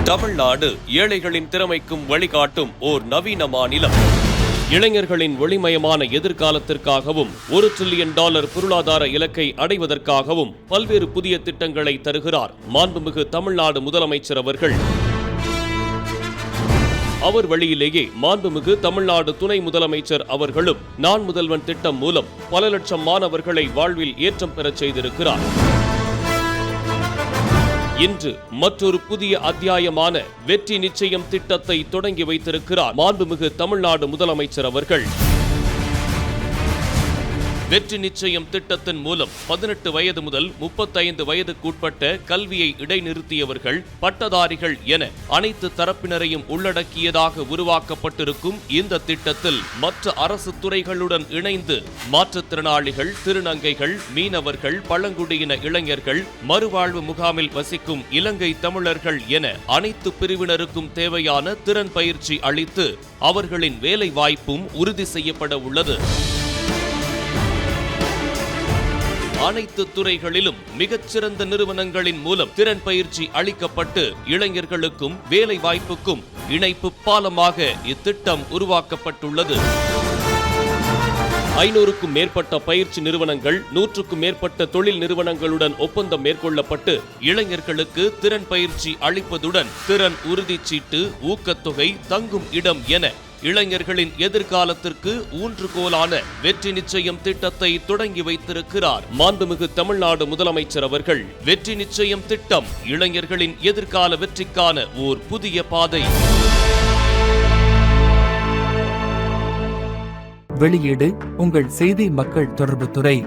தமிழ்நாடு ஏழைகளின் திறமைக்கும் வழிகாட்டும் ஓர் நவீன மாநிலம். இளைஞர்களின் ஒளிமயமான எதிர்காலத்திற்காகவும் $1 டிரில்லியன் பொருளாதார இலக்கை அடைவதற்காகவும் பல்வேறு புதிய திட்டங்களை தருகிறார் மாண்புமிகு தமிழ்நாடு முதலமைச்சர் அவர்கள். அவர் வழியிலேயே மாண்புமிகு தமிழ்நாடு துணை முதலமைச்சர் அவர்களும் நான் முதல்வன் திட்டம் மூலம் பல லட்சம் மாணவர்களை வாழ்வில் ஏற்றம் பெறச் செய்திருக்கிறார். இன்று மற்றொரு புதிய அத்தியாயமான வெற்றி நிச்சயம் திட்டத்தை தொடங்கி வைத்திருக்கிறார் மாண்புமிகு தமிழ்நாடு முதலமைச்சர் அவர்கள். வெற்றி நிச்சயம் திட்டத்தின் மூலம் 18 வயது முதல் 35 வயதுக்குட்பட்ட கல்வியை இடைநிறுத்தியவர்கள், பட்டதாரிகள் என அனைத்து தரப்பினரையும் உள்ளடக்கியதாக உருவாக்கப்பட்டிருக்கும் இந்த திட்டத்தில் மற்ற அரசு துறைகளுடன் இணைந்து மாற்றுத்திறனாளிகள், திருநங்கைகள், மீனவர்கள், பழங்குடியின இளைஞர்கள், மறுவாழ்வு முகாமில் வசிக்கும் இலங்கை தமிழர்கள் என அனைத்து பிரிவினருக்கும் தேவையான திறன் பயிற்சி அளித்து அவர்களின் வேலை வாய்ப்பும் உறுதி செய்யப்பட உள்ளது. அனைத்து துறைகளிலும் மிகச்சிறந்த நிறுவனங்களின் மூலம் திறன் பயிற்சி அளிக்கப்பட்டு இளைஞர்களுக்கும் வேலை வாய்ப்புக்கும் இணைப்பு பாலமாக இத்திட்டம் உருவாக்கப்பட்டுள்ளது. 500க்கும் மேற்பட்ட பயிற்சி நிறுவனங்கள், 100க்கும் மேற்பட்ட தொழில் நிறுவனங்களுடன் ஒப்பந்தம் மேற்கொள்ளப்பட்டு இளைஞர்களுக்கு திறன் பயிற்சி அளிப்பதுடன் திறன் உறுதிச்சீட்டு, ஊக்கத்தொகை, தங்கும் இடம் என இளைஞர்களின் எதிர்காலத்திற்கு ஊன்றுகோலான வெற்றி நிச்சயம் திட்டத்தை தொடங்கி வைத்திருக்கிறார் மாண்புமிகு தமிழ்நாடு முதலமைச்சர் அவர்கள். வெற்றி நிச்சயம் திட்டம் இளைஞர்களின் எதிர்கால வெற்றிக்கான ஓர் புதிய பாதை. வெளியீடு உங்கள் செய்தி மக்கள் தொடர்புத்துறை.